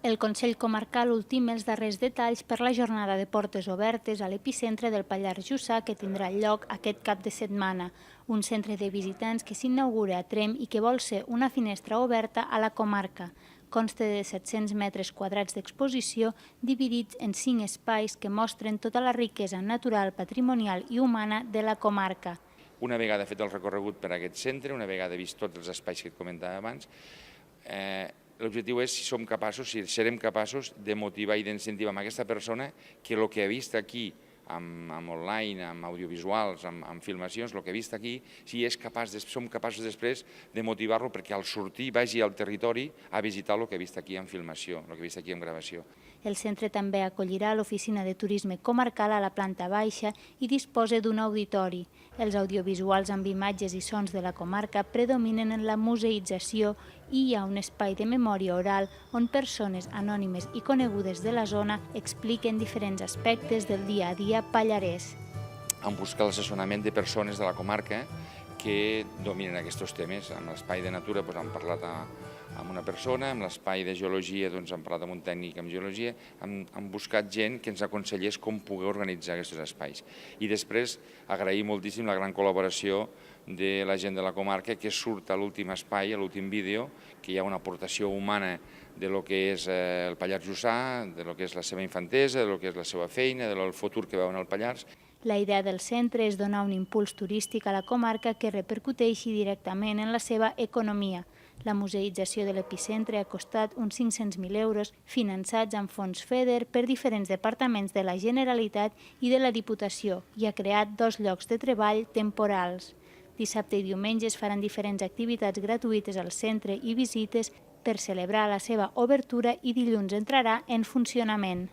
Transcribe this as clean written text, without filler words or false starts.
El Consell Comarcal ultima els darrers detalls per la jornada de portes obertes a l'epicentre del Pallars Jussà que tindrà lloc aquest cap de setmana, un centre de visitants que s'inaugura a Tremp i que vol ser una finestra oberta a la comarca. Consta de 700 metres quadrats d'exposició dividits en 5 espais que mostren tota la riquesa natural, patrimonial i humana de la comarca. Una vegada fet el recorregut per aquest centre, una vegada vist tots els espais que et comentava abans, l'objectiu és si som capaços, si serem capaços de motivar i d'incentivar a aquesta persona que el que ha vist aquí, amb online, amb audiovisuals, amb filmacions, el que ha vist aquí, si som capaços després de motivar-lo perquè al sortir vagi al territori a visitar el que ha vist aquí en filmació, el que ha vist aquí en gravació. El centre també acollirà l'oficina de turisme comarcal a la planta baixa i disposa d'un auditori. Els audiovisuals amb imatges i sons de la comarca predominen en la museïtzació i hi ha un espai de memòria oral on persones anònimes i conegudes de la zona expliquen diferents aspectes del dia a dia pallarès. En buscar l'assessorament de persones de la comarca que dominen aquests temes. En l'espai de natura hem parlat amb una persona, en l'espai de geologia hem parlat amb un tècnic en geologia, hem buscat gent que ens aconsellés com poder organitzar aquests espais. I després agrair moltíssim la gran col·laboració de la gent de la comarca que surt a l'últim espai, a l'últim vídeo, que hi ha una aportació humana de lo que és el Pallars Jussà, de lo que és la seva infantesa, de lo que és la seva feina, del futur que veuen al Pallars. La idea del centre és donar un impuls turístic a la comarca que repercuteixi directament en la seva economia. La museïtzació de l'epicentre ha costat uns 500.000 euros finançats amb fons FEDER per diferents departaments de la Generalitat i de la Diputació i ha creat 2 llocs de treball temporals. Dissabte i diumenge es faran diferents activitats gratuïtes al centre i visites per celebrar la seva obertura i dilluns entrarà en funcionament.